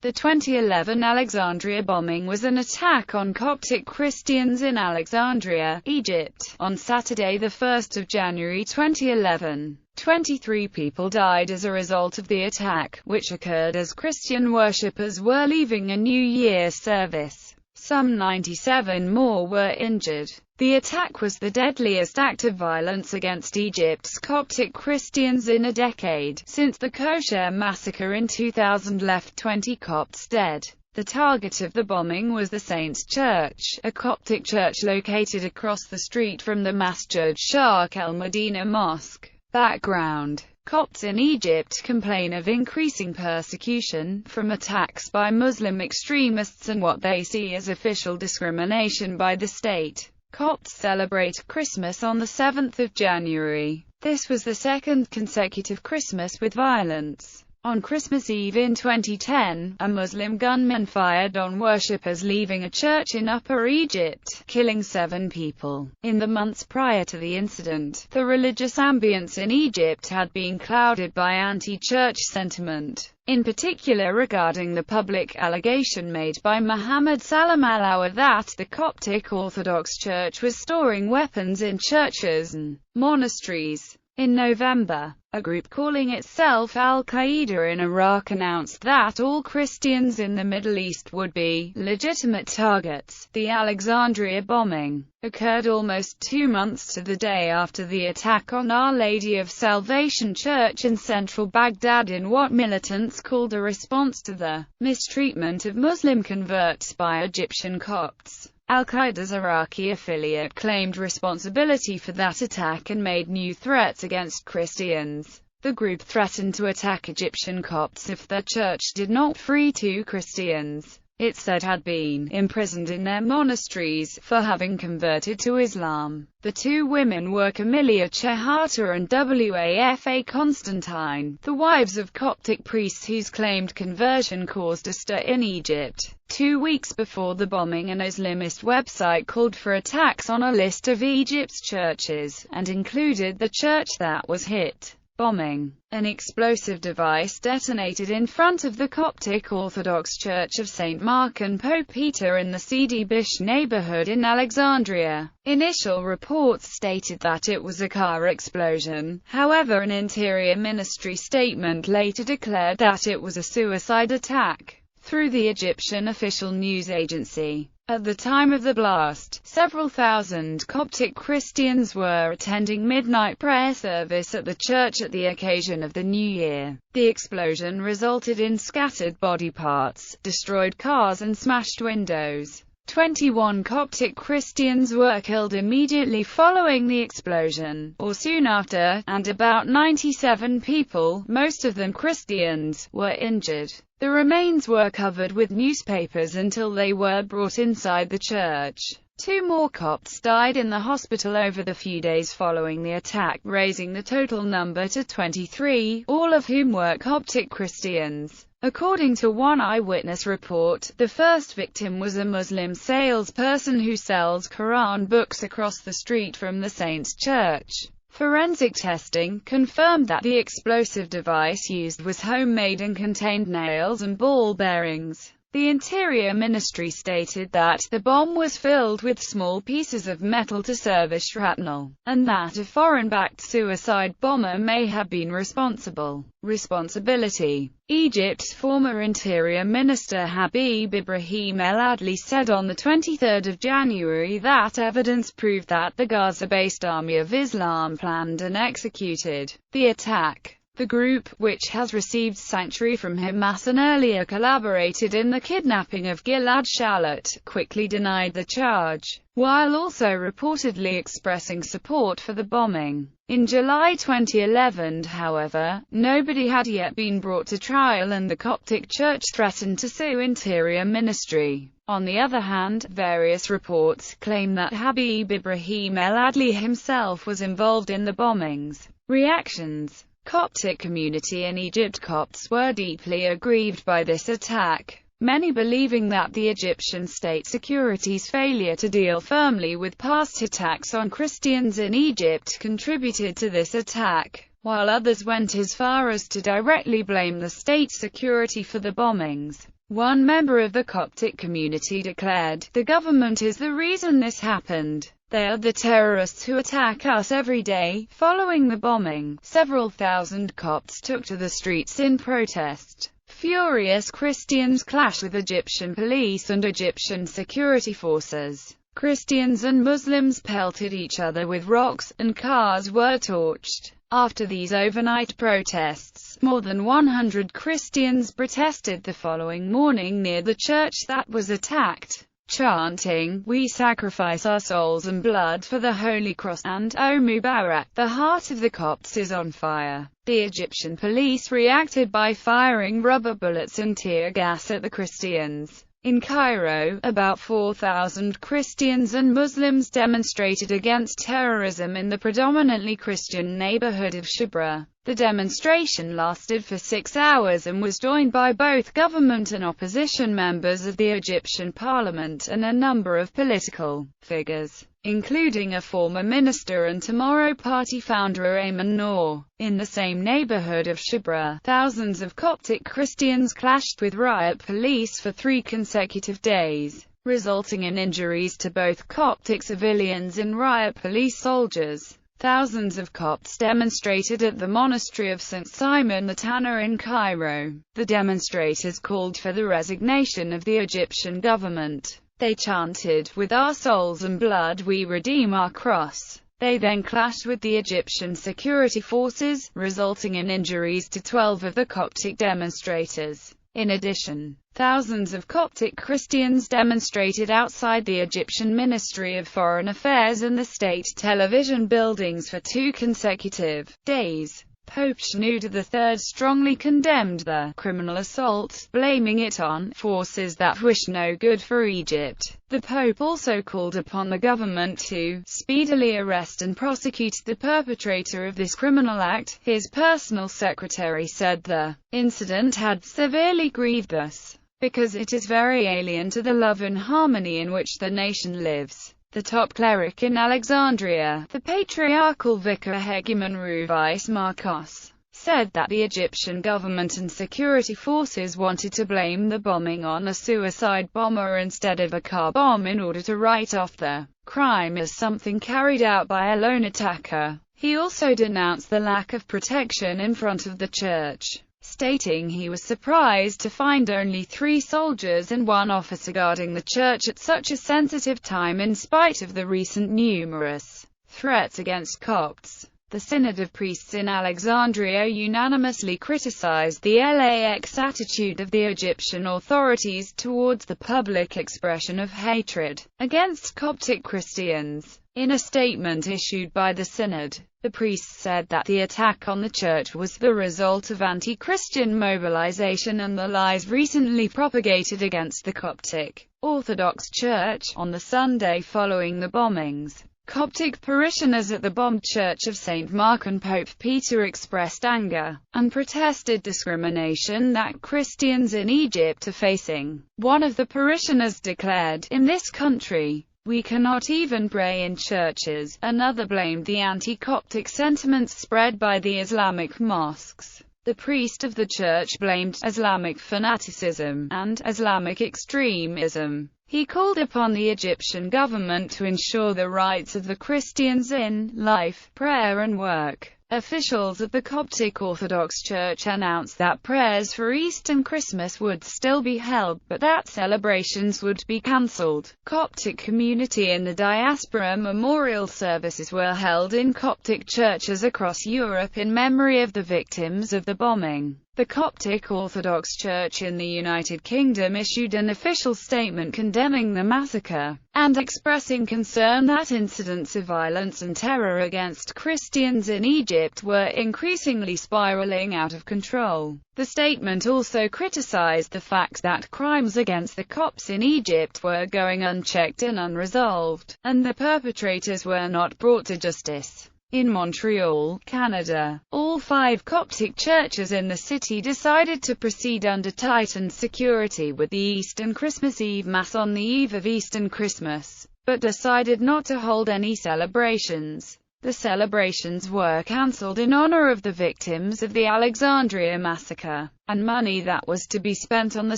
The 2011 Alexandria bombing was an attack on Coptic Christians in Alexandria, Egypt, on Saturday, 1 January 2011. 23 people died as a result of the attack, which occurred as Christian worshippers were leaving a New Year's service. Some 97 more were injured. The attack was the deadliest act of violence against Egypt's Coptic Christians in a decade, since the Kosher massacre in 2000 left 20 Copts dead. The target of the bombing was the Saints Church, a Coptic church located across the street from the Masjid Sharq el-Medina Mosque. Background: Copts in Egypt complain of increasing persecution from attacks by Muslim extremists and what they see as official discrimination by the state. Copts celebrate Christmas on the 7th of January. This was the second consecutive Christmas with violence. On Christmas Eve in 2010, a Muslim gunman fired on worshippers leaving a church in Upper Egypt, killing 7 people. In the months prior to the incident, the religious ambience in Egypt had been clouded by anti-church sentiment, in particular regarding the public allegation made by Muhammad Salam al-Awwad that the Coptic Orthodox Church was storing weapons in churches and monasteries. In November, a group calling itself Al-Qaeda in Iraq announced that all Christians in the Middle East would be legitimate targets. The Alexandria bombing occurred almost 2 months to the day after the attack on Our Lady of Salvation Church in central Baghdad in what militants called a response to the mistreatment of Muslim converts by Egyptian Copts. Al-Qaeda's Iraqi affiliate claimed responsibility for that attack and made new threats against Christians. The group threatened to attack Egyptian Copts if their church did not free 2 Christians it said had been imprisoned in their monasteries for having converted to Islam. The 2 women were Camilla Chehata and Wafa Constantine, the wives of Coptic priests whose claimed conversion caused a stir in Egypt. 2 weeks before the bombing, an Islamist website called for attacks on a list of Egypt's churches, and included the church that was hit. Bombing. An explosive device detonated in front of the Coptic Orthodox Church of St. Mark and Pope Peter in the Sidi Bish neighborhood in Alexandria. Initial reports stated that it was a car explosion. However, an Interior Ministry statement later declared that it was a suicide attack through the Egyptian official news agency. At the time of the blast, several thousand Coptic Christians were attending midnight prayer service at the church at the occasion of the New Year. The explosion resulted in scattered body parts, destroyed cars and smashed windows. 21 Coptic Christians were killed immediately following the explosion, or soon after, and about 97 people, most of them Christians, were injured. The remains were covered with newspapers until they were brought inside the church. 2 more Copts died in the hospital over the few days following the attack, raising the total number to 23, all of whom were Coptic Christians. According to one eyewitness report, the first victim was a Muslim salesperson who sells Quran books across the street from the Saints Church. Forensic testing confirmed that the explosive device used was homemade and contained nails and ball bearings. The Interior Ministry stated that the bomb was filled with small pieces of metal to serve as shrapnel, and that a foreign-backed suicide bomber may have been responsible. Responsibility. Egypt's former Interior Minister Habib Ibrahim El-Adli said on 23 January that evidence proved that the Gaza-based Army of Islam planned and executed the attack. The group, which has received sanctuary from Hamas and earlier collaborated in the kidnapping of Gilad Shalit, quickly denied the charge, while also reportedly expressing support for the bombing. In July 2011, however, nobody had yet been brought to trial and the Coptic Church threatened to sue Interior Ministry. On the other hand, various reports claim that Habib Ibrahim El-Adli himself was involved in the bombings. Reactions. Coptic community in Egypt. Copts were deeply aggrieved by this attack, many believing that the Egyptian state security's failure to deal firmly with past attacks on Christians in Egypt contributed to this attack, while others went as far as to directly blame the state security for the bombings. One member of the Coptic community declared, "The government is the reason this happened. They are the terrorists who attack us every day." Following the bombing, several thousand Copts took to the streets in protest. Furious Christians clashed with Egyptian police and Egyptian security forces. Christians and Muslims pelted each other with rocks, and cars were torched. After these overnight protests, more than 100 Christians protested the following morning near the church that was attacked, chanting, "We sacrifice our souls and blood for the Holy Cross," and "O Mubarak, the heart of the Copts is on fire." The Egyptian police reacted by firing rubber bullets and tear gas at the Christians. In Cairo, about 4,000 Christians and Muslims demonstrated against terrorism in the predominantly Christian neighborhood of Shibra. The demonstration lasted for 6 hours and was joined by both government and opposition members of the Egyptian parliament and a number of political figures, including a former minister and Tomorrow Party founder Ayman Noor. In the same neighborhood of Shibra, thousands of Coptic Christians clashed with riot police for 3 consecutive days, resulting in injuries to both Coptic civilians and riot police soldiers. Thousands of Copts demonstrated at the monastery of St. Simon the Tanner in Cairo. The demonstrators called for the resignation of the Egyptian government. They chanted, "With our souls and blood we redeem our cross." They then clashed with the Egyptian security forces, resulting in injuries to 12 of the Coptic demonstrators. In addition, thousands of Coptic Christians demonstrated outside the Egyptian Ministry of Foreign Affairs and the state television buildings for 2 consecutive days. Pope Shenouda III strongly condemned the criminal assault, blaming it on forces that wish no good for Egypt. The Pope also called upon the government to speedily arrest and prosecute the perpetrator of this criminal act. His personal secretary said the incident had severely grieved us, because it is very alien to the love and harmony in which the nation lives. The top cleric in Alexandria, the patriarchal vicar Hegumen Ruvius Marcos, said that the Egyptian government and security forces wanted to blame the bombing on a suicide bomber instead of a car bomb in order to write off the crime as something carried out by a lone attacker. He also denounced the lack of protection in front of the church, stating he was surprised to find only 3 soldiers and 1 officer guarding the church at such a sensitive time in spite of the recent numerous threats against Copts. The Synod of Priests in Alexandria unanimously criticized the lax attitude of the Egyptian authorities towards the public expression of hatred against Coptic Christians. In a statement issued by the Synod, the priests said that the attack on the church was the result of anti-Christian mobilization and the lies recently propagated against the Coptic Orthodox Church. On the Sunday following the bombings, Coptic parishioners at the bombed Church of St. Mark and Pope Peter expressed anger and protested discrimination that Christians in Egypt are facing. One of the parishioners declared, "In this country, we cannot even pray in churches." Another blamed the anti-Coptic sentiments spread by the Islamic mosques. The priest of the church blamed Islamic fanaticism and Islamic extremism. He called upon the Egyptian government to ensure the rights of the Christians in life, prayer and work. Officials of the Coptic Orthodox Church announced that prayers for Easter and Christmas would still be held, but that celebrations would be cancelled. Coptic community in the diaspora memorial services were held in Coptic churches across Europe in memory of the victims of the bombing. The Coptic Orthodox Church in the United Kingdom issued an official statement condemning the massacre, and expressing concern that incidents of violence and terror against Christians in Egypt were increasingly spiraling out of control. The statement also criticized the fact that crimes against the Copts in Egypt were going unchecked and unresolved, and the perpetrators were not brought to justice. In Montreal, Canada, all 5 Coptic churches in the city decided to proceed under tightened security with the Easter and Christmas Eve Mass on the eve of Easter and Christmas, but decided not to hold any celebrations. The celebrations were cancelled in honor of the victims of the Alexandria massacre, and money that was to be spent on the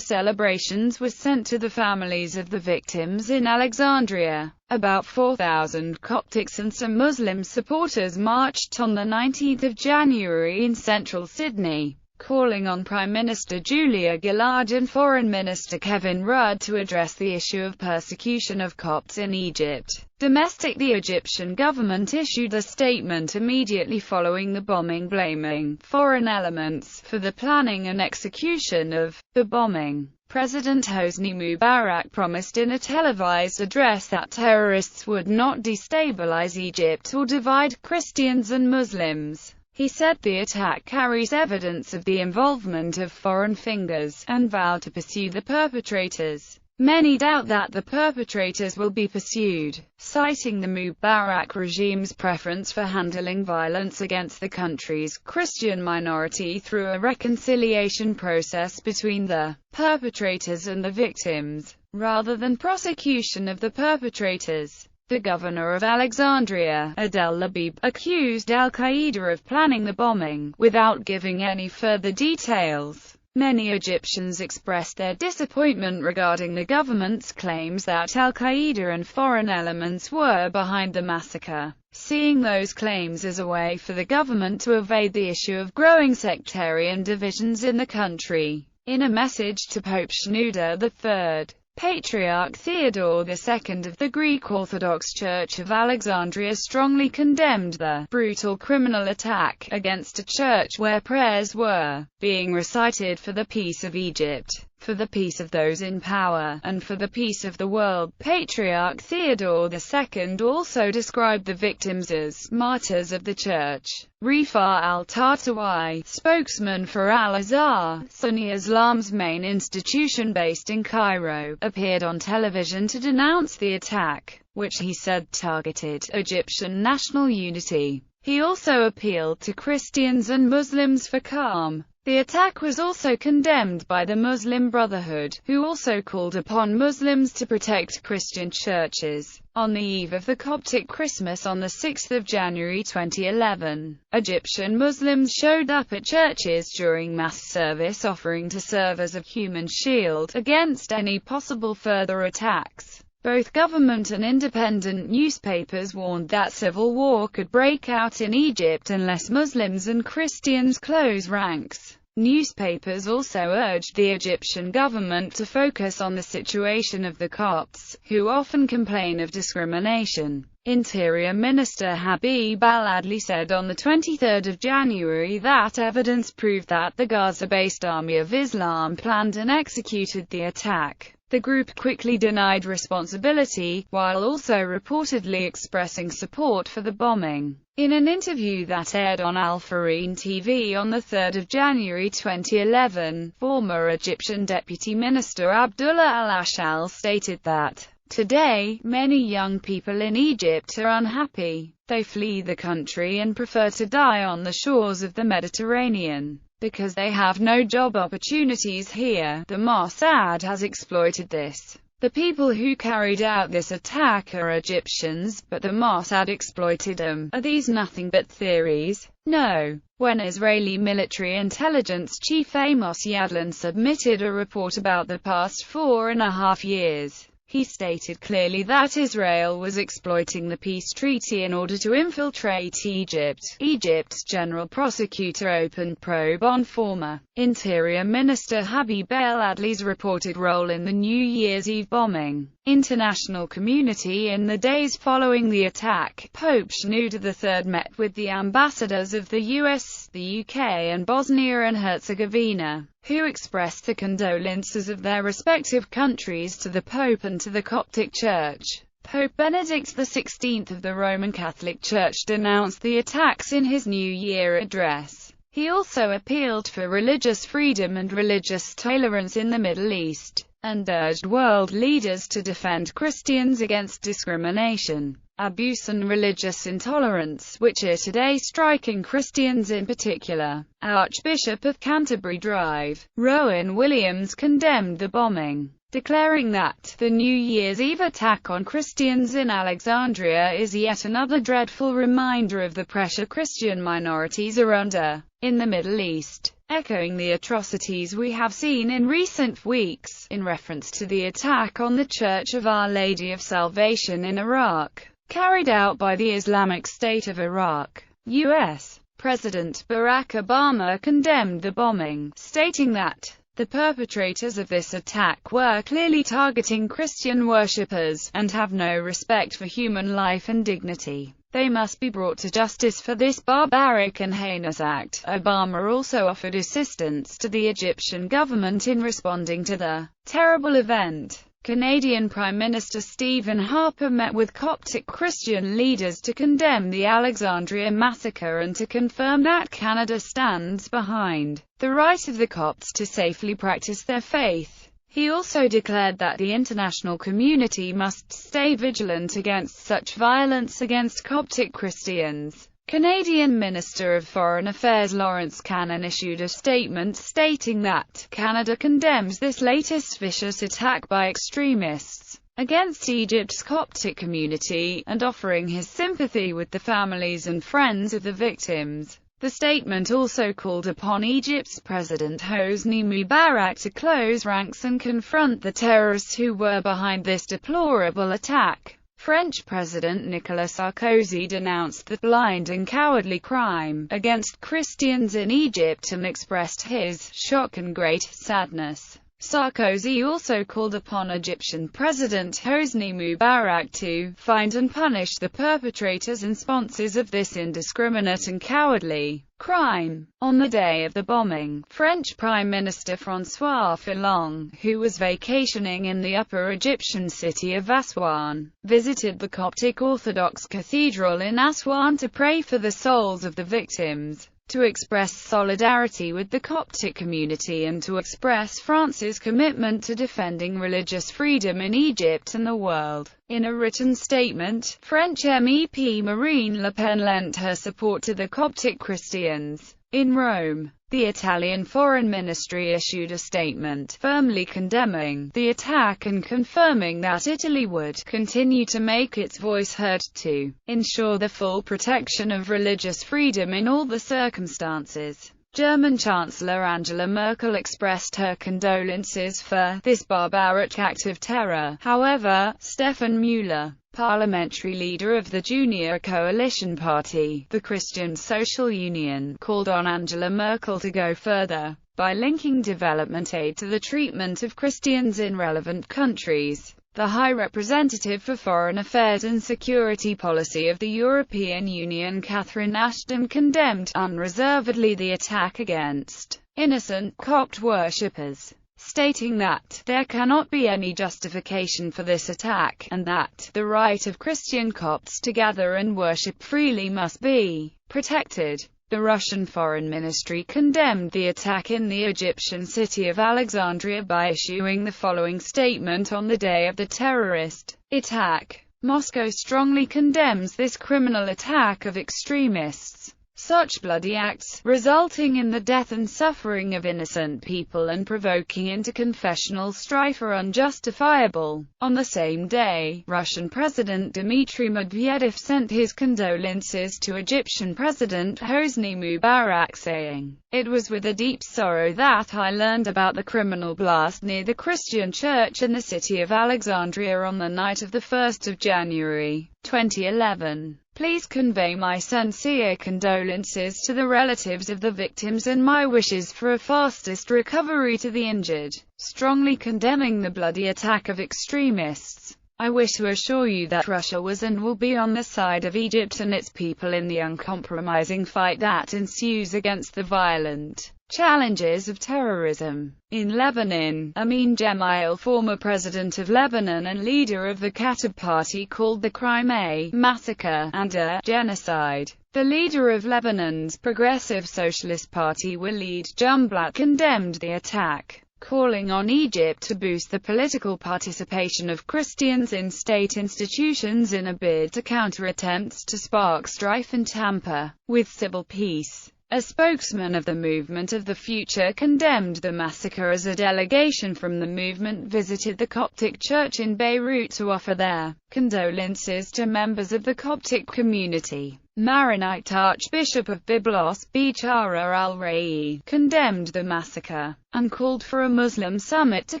celebrations was sent to the families of the victims in Alexandria. About 4,000 Coptics and some Muslim supporters marched on the 19th of January in central Sydney, calling on Prime Minister Julia Gillard and Foreign Minister Kevin Rudd to address the issue of persecution of Copts in Egypt. The Egyptian government issued a statement immediately following the bombing, blaming foreign elements for the planning and execution of the bombing. President Hosni Mubarak promised in a televised address that terrorists would not destabilize Egypt or divide Christians and Muslims. He said the attack carries evidence of the involvement of foreign fingers, and vowed to pursue the perpetrators. Many doubt that the perpetrators will be pursued, citing the Mubarak regime's preference for handling violence against the country's Christian minority through a reconciliation process between the perpetrators and the victims, rather than prosecution of the perpetrators. The governor of Alexandria, Adel Labib, accused Al-Qaeda of planning the bombing, without giving any further details. Many Egyptians expressed their disappointment regarding the government's claims that Al-Qaeda and foreign elements were behind the massacre, seeing those claims as a way for the government to evade the issue of growing sectarian divisions in the country. In a message to Pope Shenouda III, Patriarch Theodore II of the Greek Orthodox Church of Alexandria strongly condemned the brutal criminal attack against a church where prayers were being recited for the peace of Egypt, for the peace of those in power, and for the peace of the world. Patriarch Theodore II also described the victims as martyrs of the church. Rifa al-Tartawi, spokesman for Al-Azhar, Sunni Islam's main institution based in Cairo, appeared on television to denounce the attack, which he said targeted Egyptian national unity. He also appealed to Christians and Muslims for calm. The attack was also condemned by the Muslim Brotherhood, who also called upon Muslims to protect Christian churches. On the eve of the Coptic Christmas on 6 January 2011, Egyptian Muslims showed up at churches during Mass service, offering to serve as a human shield against any possible further attacks. Both government and independent newspapers warned that civil war could break out in Egypt unless Muslims and Christians close ranks. Newspapers also urged the Egyptian government to focus on the situation of the Copts, who often complain of discrimination. Interior Minister Habib al-Adli said on 23 January that evidence proved that the Gaza-based Army of Islam planned and executed the attack. The group quickly denied responsibility, while also reportedly expressing support for the bombing. In an interview that aired on Al-Fareen TV on 3 January 2011, former Egyptian Deputy Minister Abdullah al-Ashal stated that, "Today, many young people in Egypt are unhappy. They flee the country and prefer to die on the shores of the Mediterranean. Because they have no job opportunities here, the Mossad has exploited this. The people who carried out this attack are Egyptians, but the Mossad exploited them. Are these nothing but theories? No." When Israeli military intelligence chief Amos Yadlin submitted a report about the past 4.5 years, he stated clearly that Israel was exploiting the peace treaty in order to infiltrate Egypt. Egypt's general prosecutor opened probe on former Interior Minister Habib el-Adli's reported role in the New Year's Eve bombing. International community. In the days following the attack, Pope Shenouda III met with the ambassadors of the US, the UK and Bosnia and Herzegovina, who expressed the condolences of their respective countries to the Pope and to the Coptic Church. Pope Benedict XVI of the Roman Catholic Church denounced the attacks in his New Year address. He also appealed for religious freedom and religious tolerance in the Middle East, and urged world leaders to defend Christians against discrimination, abuse and religious intolerance, which are today striking Christians in particular. Archbishop of Canterbury Drive, Rowan Williams condemned the bombing. declaring that the New Year's Eve attack on Christians in Alexandria is yet another dreadful reminder of the pressure Christian minorities are under in the Middle East, echoing the atrocities we have seen in recent weeks, in reference to the attack on the Church of Our Lady of Salvation in Iraq, carried out by the Islamic State of Iraq. U.S. President Barack Obama condemned the bombing, stating that the perpetrators of this attack were clearly targeting Christian worshippers, and have no respect for human life and dignity. They must be brought to justice for this barbaric and heinous act. Obama also offered assistance to the Egyptian government in responding to the terrible event. Canadian Prime Minister Stephen Harper met with Coptic Christian leaders to condemn the Alexandria massacre and to confirm that Canada stands behind the right of the Copts to safely practice their faith. He also declared that the international community must stay vigilant against such violence against Coptic Christians. Canadian Minister of Foreign Affairs Lawrence Cannon issued a statement stating that Canada condemns this latest vicious attack by extremists against Egypt's Coptic community, and offering his sympathy with the families and friends of the victims. The statement also called upon Egypt's President Hosni Mubarak to close ranks and confront the terrorists who were behind this deplorable attack. French President Nicolas Sarkozy denounced the blind and cowardly crime against Christians in Egypt and expressed his shock and great sadness. Sarkozy also called upon Egyptian President Hosni Mubarak to find and punish the perpetrators and sponsors of this indiscriminate and cowardly crime. On the day of the bombing, French Prime Minister François Fillon, who was vacationing in the upper Egyptian city of Aswan, visited the Coptic Orthodox Cathedral in Aswan to pray for the souls of the victims, to express solidarity with the Coptic community and to express France's commitment to defending religious freedom in Egypt and the world. In a written statement, French MEP Marine Le Pen lent her support to the Coptic Christians in Rome. The Italian Foreign Ministry issued a statement firmly condemning the attack and confirming that Italy would continue to make its voice heard to ensure the full protection of religious freedom in all the circumstances. German Chancellor Angela Merkel expressed her condolences for this barbaric act of terror. However, Stefan Müller, parliamentary leader of the Junior Coalition Party, the Christian Social Union, called on Angela Merkel to go further by linking development aid to the treatment of Christians in relevant countries. The High Representative for Foreign Affairs and Security Policy of the European Union, Catherine Ashton, condemned unreservedly the attack against innocent Copt worshippers, stating that there cannot be any justification for this attack, and that the right of Christian Copts to gather and worship freely must be protected. The Russian Foreign Ministry condemned the attack in the Egyptian city of Alexandria by issuing the following statement on the day of the terrorist attack. Moscow strongly condemns this criminal attack of extremists. Such bloody acts, resulting in the death and suffering of innocent people and provoking interconfessional strife, are unjustifiable. On the same day, Russian President Dmitry Medvedev sent his condolences to Egyptian President Hosni Mubarak, saying, "It was with a deep sorrow that I learned about the criminal blast near the Christian church in the city of Alexandria on the night of the 1st of January, 2011. Please convey my sincere condolences to the relatives of the victims and my wishes for a fastest recovery to the injured." Strongly condemning the bloody attack of extremists, I wish to assure you that Russia was and will be on the side of Egypt and its people in the uncompromising fight that ensues against the violent challenges of terrorism. In Lebanon, Amin Gemayel, former president of Lebanon and leader of the Kataib Party, called the crime a massacre and a genocide. The leader of Lebanon's Progressive Socialist Party, Walid Jumblat, condemned the attack, calling on Egypt to boost the political participation of Christians in state institutions in a bid to counter attempts to spark strife and tamper with civil peace. A spokesman of the Movement of the Future condemned the massacre as a delegation from the movement visited the Coptic church in Beirut to offer their condolences to members of the Coptic community. Maronite Archbishop of Byblos, Bichara al-Ra'i, condemned the massacre, and called for a Muslim summit to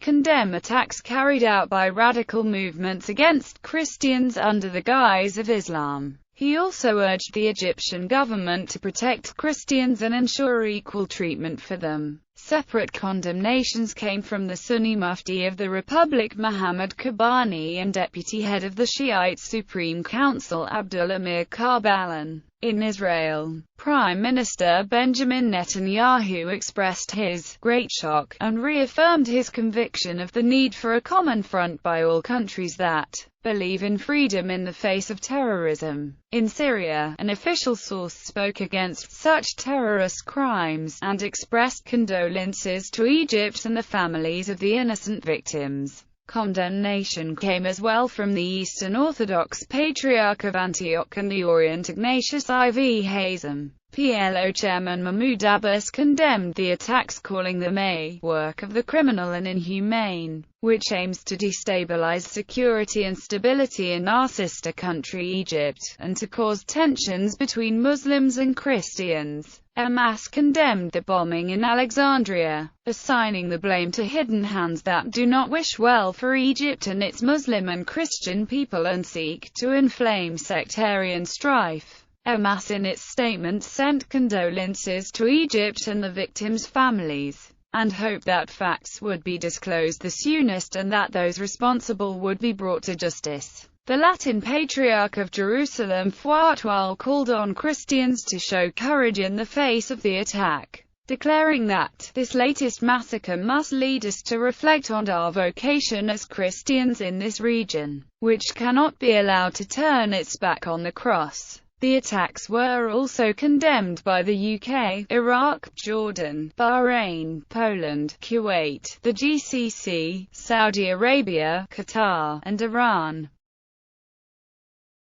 condemn attacks carried out by radical movements against Christians under the guise of Islam. He also urged the Egyptian government to protect Christians and ensure equal treatment for them. Separate condemnations came from the Sunni Mufti of the Republic Muhammad Kobani and deputy head of the Shiite Supreme Council Abdullah Mir Karbalan. In Israel, Prime Minister Benjamin Netanyahu expressed his great shock, and reaffirmed his conviction of the need for a common front by all countries that believe in freedom in the face of terrorism. In Syria, an official source spoke against such terrorist crimes, and expressed condolences to Egypt and the families of the innocent victims. Condemnation came as well from the Eastern Orthodox Patriarch of Antioch and the Orient Ignatius IV Hazem. PLO chairman Mahmoud Abbas condemned the attacks, calling them a work of the criminal and inhumane, which aims to destabilize security and stability in our sister country Egypt, and to cause tensions between Muslims and Christians. Hamas condemned the bombing in Alexandria, assigning the blame to hidden hands that do not wish well for Egypt and its Muslim and Christian people and seek to inflame sectarian strife. Hamas in its statement sent condolences to Egypt and the victims' families, and hoped that facts would be disclosed the soonest and that those responsible would be brought to justice. The Latin Patriarch of Jerusalem Fuatwal called on Christians to show courage in the face of the attack, declaring that this latest massacre must lead us to reflect on our vocation as Christians in this region, which cannot be allowed to turn its back on the cross. The attacks were also condemned by the UK, Iraq, Jordan, Bahrain, Poland, Kuwait, the GCC, Saudi Arabia, Qatar, and Iran.